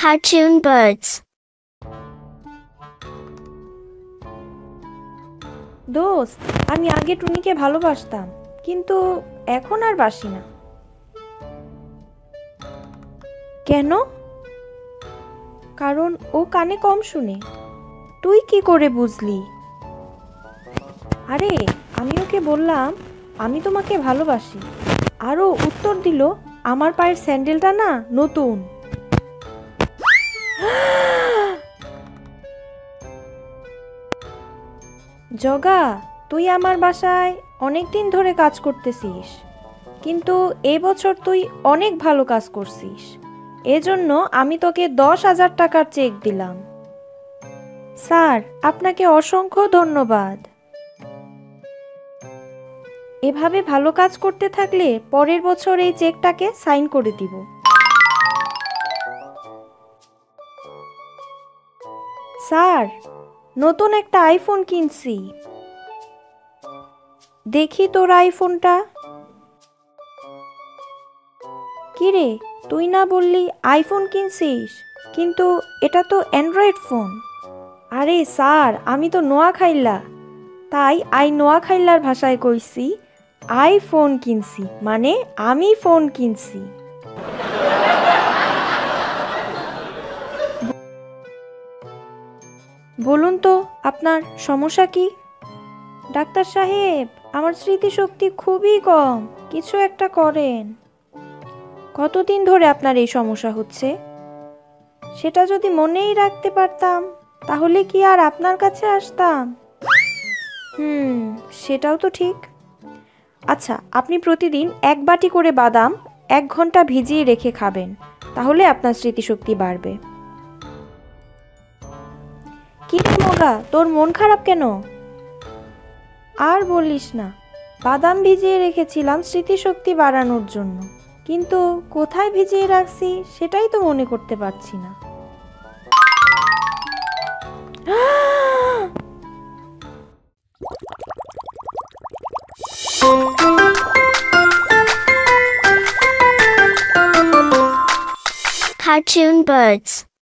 Cartoon birds. দোস্ত, আমি আগে টুনিকে ভালোবাসতাম, কিন্তু এখন আর বাসি না। কেন? কারণ ও কানে কম শুনে। তুই কি করে বুঝলি? আরে, আমি ওকে বললাম আমি তোমাকে ভালোবাসি, আর ও উত্তর দিল আমার পায়ের স্যান্ডেলটা না নতুন। জগা, তুই আমার বাসায় অনেক দিন ধরে কাজ করতেছিস, কিন্তু এবছর তুই অনেক ভালো কাজ করছিস। এজন্য আমি তোকে 10,000 টাকার চেক দিলাম। স্যার, আপনাকে অসংখ্য ধন্যবাদ। এভাবে ভালো কাজ করতে থাকলে পরের বছর এই চেকটাকে সাইন করে দিব। স্যার, নতুন একটা আইফোন কিনছি। দেখি তোর আইফোনটা। কিরে, তুই না বললি আইফোন কিনছিস, কিন্তু এটা তো অ্যান্ড্রয়েড ফোন। আরে স্যার, আমি তো নোয়াখাইলা, তাই নোয়াখাইলার ভাষায় কইছি আইফোন কিনছি, মানে আমি ফোন কিনছি। বলুন তো আপনার সমস্যা কি? ডাক্তার সাহেব, আমার স্মৃতিশক্তি খুবই কম, কিছু একটা করেন। কতদিন ধরে আপনার এই সমস্যা হচ্ছে? সেটা যদি মনেই রাখতে পারতাম তাহলে কি আর আপনার কাছে আসতাম? সেটাও তো ঠিক। আচ্ছা, আপনি প্রতিদিন 1 বাটি করে বাদাম 1 ঘন্টা ভিজিয়ে রেখে খাবেন, তাহলে আপনার স্মৃতিশক্তি বাড়বে। কি রে মগা, তোর মন খারাপ কেন? আর বলিস না, বাদাম ভিজিয়ে রেখেছিলাম স্মৃতিশক্তি বাড়ানোর জন্য, কিন্তু কোথায় ভিজিয়ে রাখছি সেটাই তো মনে করতে পারছি না। Cartoon birds.